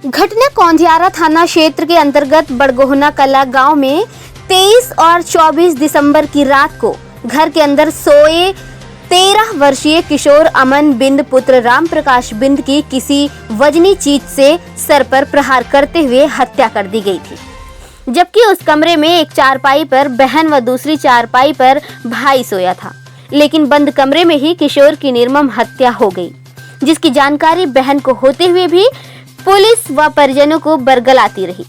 घटना कौंधियारा थाना क्षेत्र के अंतर्गत बड़गोहना कला गांव में 23 और 24 दिसंबर की रात को घर के अंदर सोए 13 वर्षीय किशोर अमन बिंद पुत्र राम प्रकाश बिंद की किसी वजनी चीज से सर पर प्रहार करते हुए हत्या कर दी गई थी, जबकि उस कमरे में एक चारपाई पर बहन व दूसरी चारपाई पर भाई सोया था। लेकिन बंद कमरे में ही किशोर की निर्मम हत्या हो गई, जिसकी जानकारी बहन को होते हुए भी पुलिस व परिजनों को बरगलाती रही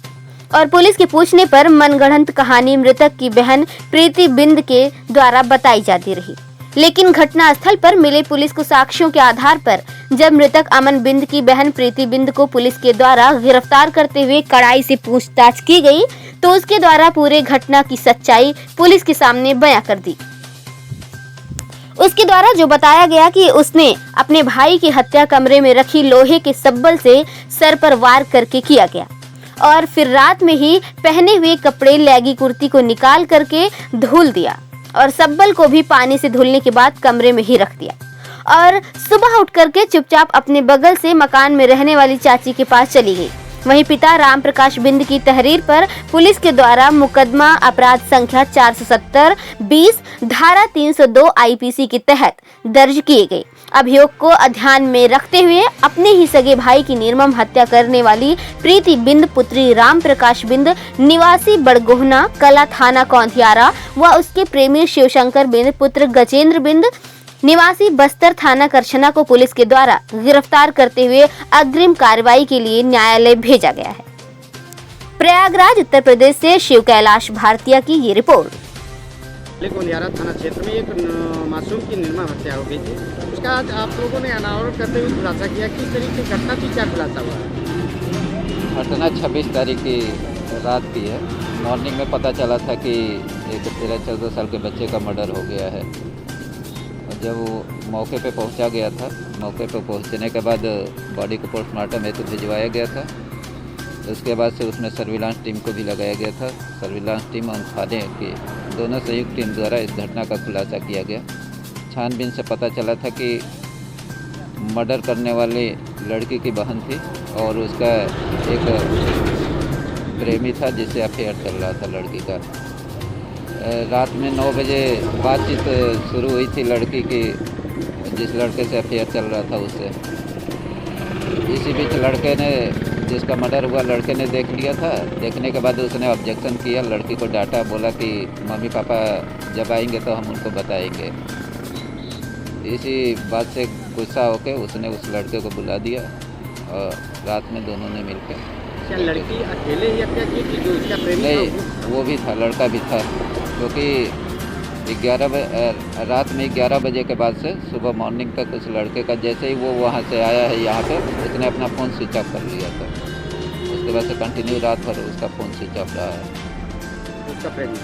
और पुलिस के पूछने पर मनगढ़ंत कहानी मृतक की बहन प्रीति बिंद के द्वारा बताई जाती रही। लेकिन घटना स्थल पर मिले पुलिस को साक्ष्यों के आधार पर जब मृतक अमन बिंद की बहन प्रीति बिंद को पुलिस के द्वारा गिरफ्तार करते हुए कड़ाई से पूछताछ की गई, तो उसके द्वारा पूरे घटना की सच्चाई पुलिस के सामने बयां कर दी। उसके द्वारा जो बताया गया कि उसने अपने भाई की हत्या कमरे में रखी लोहे के सब्बल से सर पर वार करके किया गया और फिर रात में ही पहने हुए कपड़े लैगी कुर्ती को निकाल करके धुल दिया और सब्बल को भी पानी से धुलने के बाद कमरे में ही रख दिया और सुबह उठ करके चुपचाप अपने बगल से मकान में रहने वाली चाची के पास चली गई। वहीं पिता राम प्रकाश बिंद की तहरीर पर पुलिस के द्वारा मुकदमा अपराध संख्या 470-20 धारा 302 आईपीसी के तहत दर्ज किए गए। अभियोग को ध्यान में रखते हुए अपने ही सगे भाई की निर्मम हत्या करने वाली प्रीति बिंद पुत्री राम प्रकाश बिंद निवासी बड़गोहना कला थाना कौंधियारा व उसके प्रेमी शिवशंकर बिंद पुत्र गजेंद्र बिंद निवासी बस्तर थाना करछना को पुलिस के द्वारा गिरफ्तार करते हुए अग्रिम कार्रवाई के लिए न्यायालय भेजा गया है। प्रयागराज उत्तर प्रदेश से शिव कैलाश भारतीय की ये रिपोर्ट। कौंधियारा थाना क्षेत्र में एक मासूम की निर्मम हत्या हो गई थी, उसका आज आप लोगों ने अनावरण करते हुए खुलासा किया। किस तरीके की घटना थी, क्या खुलासा हुआ? घटना 26 तारीख की रात की है। मॉर्निंग में पता चला था कि एक 13-14 साल के बच्चे का मर्डर हो गया है। जब वो मौके पे पहुंचा गया था, मौके पे पहुंचने के बाद बॉडी को पोस्टमार्टम हेतु भिजवाया गया था। उसके बाद से उसमें सर्विलांस टीम को भी लगाया गया था। सर्विलांस टीम और थाने की दोनों संयुक्त टीम द्वारा इस घटना का खुलासा किया गया। छानबीन से पता चला था कि मर्डर करने वाली लड़की की बहन थी और उसका एक प्रेमी था जिससे अफेयर चल रहा था लड़की का। रात में 9 बजे बातचीत शुरू हुई थी लड़की की, जिस लड़के से अफेयर चल रहा था उससे। इसी बीच लड़के ने, जिसका मर्डर हुआ, लड़के ने देख लिया था। देखने के बाद उसने ऑब्जेक्शन किया, लड़की को डांटा, बोला कि मम्मी पापा जब आएंगे तो हम उनको बताएंगे। इसी बात से गुस्सा होकर उसने उस लड़के को बुला दिया और रात में दोनों ने मिलकर। क्या लड़की अकेले ही हत्या की थी, जो उसका प्रेमी था? नहीं, वो भी था, लड़का भी था, क्योंकि 11 बजे रात में 11 बजे के बाद से सुबह मॉर्निंग तक उस लड़के का, जैसे ही वो वहाँ से आया है यहाँ पे, उसने अपना फ़ोन स्विच ऑफ कर लिया था। उसके बाद से कंटिन्यू रात भर उसका फ़ोन स्विच ऑफ रहा है। उसका प्रेमी